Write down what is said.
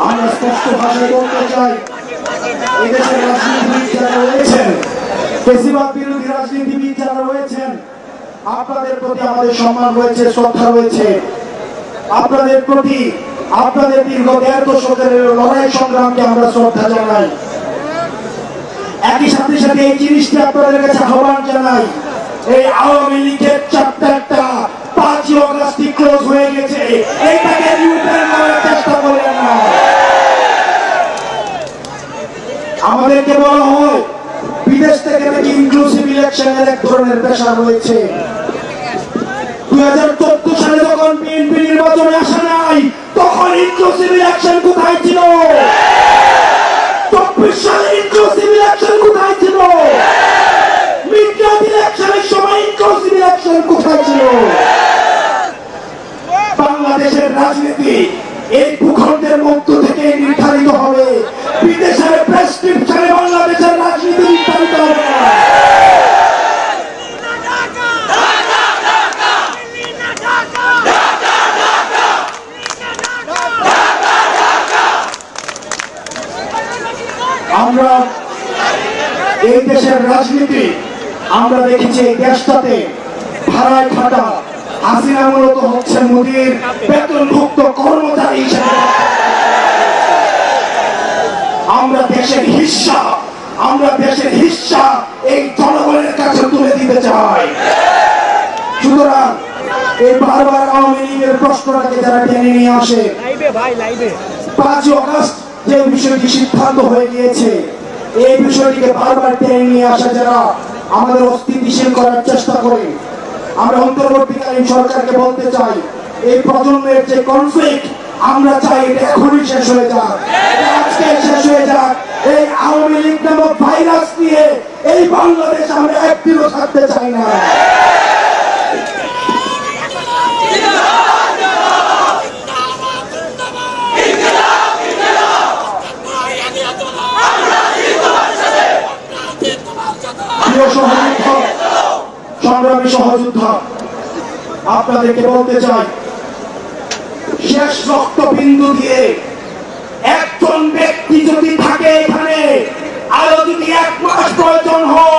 আমরা স্পষ্ট ভাষায় বলতে চাই, এই দেশের রাজনীতিবিদ যারা রয়েছেন, বেশিরভাগ বিরোধী রাজনীতিবিদ যারা রয়েছেন, আপনাদের প্রতি আমাদের সম্মান রয়েছে, শ্রদ্ধা রয়েছে। আপনাদের প্রতি আপনাদের দীর্ঘ ১.৫ দশকের লড়াই সংগ্রামকে আমরা শ্রদ্ধা জানাই। একই সাথে সাথে এই জিনিসটি আপনাদের কাছে আহ্বান জানাই, এই আওয়ামী লীগের চ্যাপ্টারটা ৫ই অগাস্ট ক্লোজ হয়ে গেছে, এইটাকে রিওপেন করার চেষ্টা করেন না। আমাদেরকে বলা হয় বিদেশ থেকে নাকি ইনক্লুসিভ ইলেকশনের এক ধরনের প্রেশার রয়েছে। 2014 সালে যখন বিএনপি নির্বাচনে আসে নাই, তখন ইনক্লুসিভ ইলেকশন কোথায় ছিল? 24 সালে ইনক্লুসিভ ইলেকশন কোথায় ছিল? মিডটার্ম ইলেকশনের সময় ইনক্লুসিভ ইলেকশন কোথায় ছিল? বাংলাদেশের রাজনীতি এই ভূখণ্ডের মধ্য থেকে নির্ধারিত হবে, বিদেশের প্রেসক্রিপশনে বাংলাদেশের রাজনীতি নির্ধারিত হবে না। আমরা এই দেশের রাজনীতি আমরা দেখেছি, এই দেশটাতে ভাড়ায় খাটা হাসিনা মূলত হচ্ছে মোদির বেতনভুক্ত কর্মচারী হিসেবে। আমরা দেশের হিস্সা এই জনগণের কাছে তুলে দিতে চাই। সুতরাং এই বারবার আওয়ামী লীগের প্রশ্নটাকে যারা টেনে নিয়ে আসে, 5ই অগাস্ট যে বিষয়টি সিদ্ধান্ত হয়ে গিয়েছে, এই বিষয়টিকে বারবার টেনে নিয়ে আসা যারা আমাদের অস্থিতিশীল করার চেষ্টা করে, আমরা অন্তর্বর্তীকালীন সরকারকে বলতে চাই, এই প্রজন্মের যে কনফ্লিক্ট আমরা চাই এটা এখনই শেষ হয়ে যাক, আজকে শেষ হয়ে যাক। এই আওয়ামী লীগ নামক ভাইরাস নিয়ে এই বাংলাদেশ আমরা একদিনও থাকতে চাই না। সংগ্রামী সহযোদ্ধা, আপনাদেরকে বলতে চাই, শেষ রক্তবিন্দু দিয়ে একজন ব্যক্তি যদি থাকে এখানে, আরো যদি 1 মাস প্রয়োজন হয়,